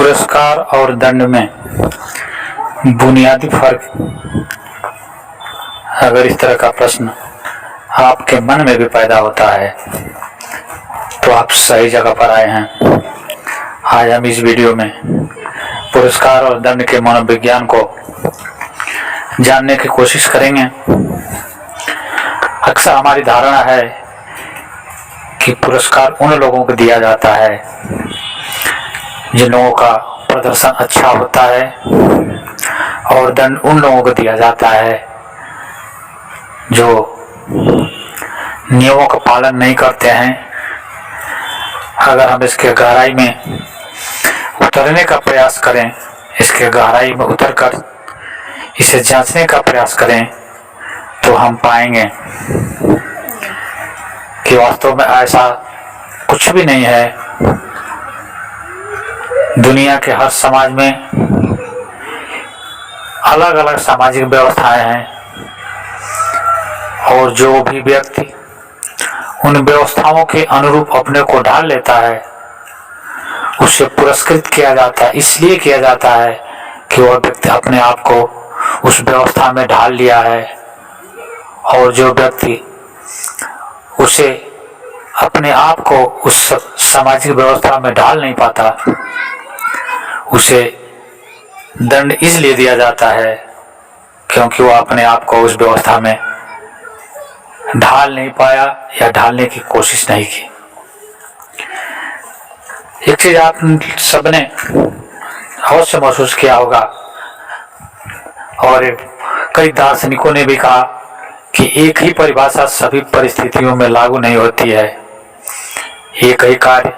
पुरस्कार और दंड में बुनियादी फर्क। अगर इस तरह का प्रश्न आपके मन में भी पैदा होता है तो आप सही जगह पर आए हैं। आज हम इस वीडियो में पुरस्कार और दंड के मनोविज्ञान को जानने की कोशिश करेंगे। अक्सर हमारी धारणा है कि पुरस्कार उन लोगों को दिया जाता है जिन लोगों का प्रदर्शन अच्छा होता है और दंड उन लोगों को दिया जाता है जो नियमों का पालन नहीं करते हैं। अगर हम इसके गहराई में उतरने का प्रयास करें, इसके गहराई में उतरकर इसे जांचने का प्रयास करें तो हम पाएंगे कि वास्तव में ऐसा कुछ भी नहीं है। दुनिया के हर समाज में अलग अलग सामाजिक व्यवस्थाएं हैं और जो भी व्यक्ति उन व्यवस्थाओं के अनुरूप अपने को ढाल लेता है उसे पुरस्कृत किया जाता है। इसलिए किया जाता है कि वह व्यक्ति अपने आप को उस व्यवस्था में ढाल लिया है, और जो व्यक्ति उसे अपने आप को उस सामाजिक व्यवस्था में ढाल नहीं पाता उसे दंड इसलिए दिया जाता है क्योंकि वह अपने आप को उस व्यवस्था में ढाल नहीं पाया या ढालने की कोशिश नहीं की। एक चीज आप सबने अवश्य महसूस किया होगा और कई दार्शनिकों ने भी कहा कि एक ही परिभाषा सभी परिस्थितियों में लागू नहीं होती है। एक ही कार्य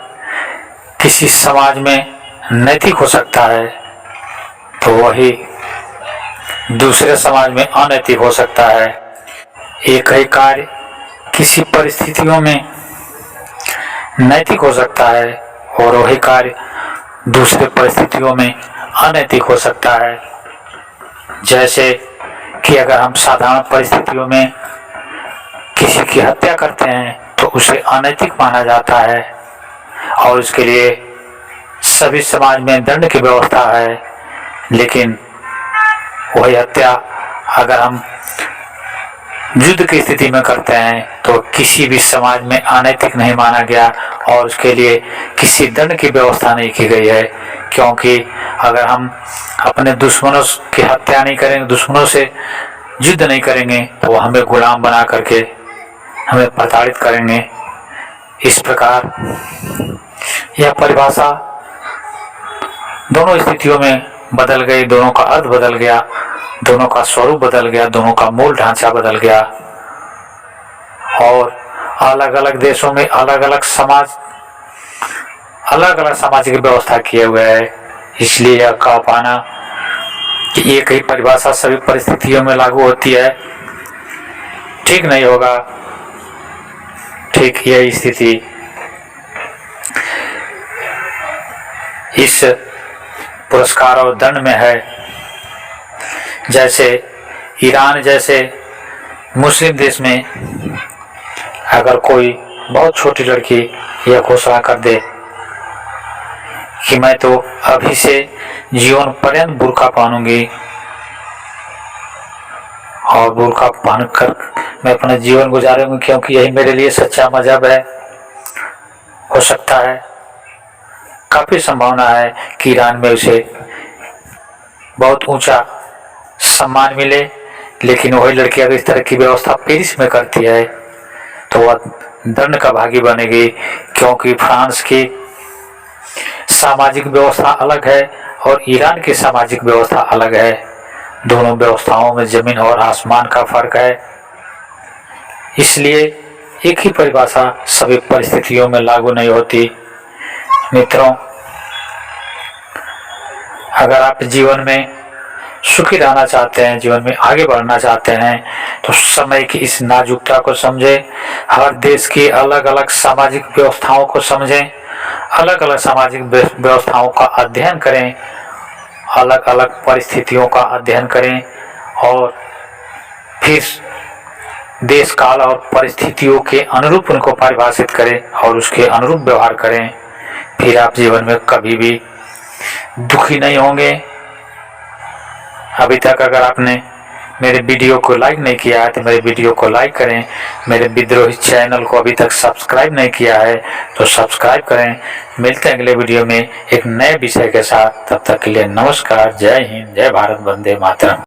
किसी समाज में नैतिक हो सकता है तो वही दूसरे समाज में अनैतिक हो सकता है। एक ही कार्य किसी परिस्थितियों में नैतिक हो सकता है और वही कार्य दूसरे परिस्थितियों में अनैतिक हो सकता है। जैसे कि अगर हम साधारण परिस्थितियों में किसी की हत्या करते हैं तो उसे अनैतिक माना जाता है और उसके लिए सभी समाज में दंड की व्यवस्था है। लेकिन वही हत्या अगर हम युद्ध की स्थिति में करते हैं तो किसी भी समाज में अनैतिक नहीं माना गया और उसके लिए किसी दंड की व्यवस्था नहीं की गई है। क्योंकि अगर हम अपने दुश्मनों की हत्या नहीं करेंगे, दुश्मनों से युद्ध नहीं करेंगे तो वो हमें गुलाम बना करके हमें प्रताड़ित करेंगे। इस प्रकार यह परिभाषा दोनों स्थितियों में बदल गई, दोनों का अर्थ बदल गया, दोनों का स्वरूप बदल गया, दोनों का मूल ढांचा बदल गया और अलग अलग देशों में अलग अलग सामाजिक व्यवस्था किए हुए है। इसलिए यह कह पाना कि एक ही परिभाषा सभी परिस्थितियों में लागू होती है ठीक नहीं होगा। ठीक यही स्थिति इस पुरस्कार और दंड में है। जैसे ईरान जैसे मुस्लिम देश में अगर कोई बहुत छोटी लड़की यह घोषणा कर दे कि मैं तो अभी से जीवन पर्यंत बुर्का पहनूंगी और बुर्का पहनकर मैं अपना जीवन गुजारूंगी क्योंकि यही मेरे लिए सच्चा मजहब है, हो सकता है, काफी संभावना है कि ईरान में उसे बहुत ऊंचा सम्मान मिले। लेकिन वही लड़की अगर इस तरह की व्यवस्था पेरिस में करती है तो वह दंड का भागी बनेगी, क्योंकि फ्रांस की सामाजिक व्यवस्था अलग है और ईरान की सामाजिक व्यवस्था अलग है। दोनों व्यवस्थाओं में जमीन और आसमान का फर्क है। इसलिए एक ही परिभाषा सभी परिस्थितियों में लागू नहीं होती। मित्रों, अगर आप जीवन में सुखी रहना चाहते हैं, जीवन में आगे बढ़ना चाहते हैं तो समय की इस नाजुकता को समझें, हर देश की अलग अलग सामाजिक व्यवस्थाओं को समझें, अलग अलग सामाजिक व्यवस्थाओं का अध्ययन करें, अलग अलग परिस्थितियों का अध्ययन करें और फिर देश काल और परिस्थितियों के अनुरूप उनको परिभाषित करें और उसके अनुरूप व्यवहार करें। फिर आप जीवन में कभी भी दुखी नहीं होंगे। अभी तक अगर आपने मेरे वीडियो को लाइक नहीं किया है तो मेरे वीडियो को लाइक करें। मेरे विद्रोही चैनल को अभी तक सब्सक्राइब नहीं किया है तो सब्सक्राइब करें। मिलते हैं अगले वीडियो में एक नए विषय के साथ। तब तक के लिए नमस्कार, जय हिंद, जय भारत, वंदे मातरम।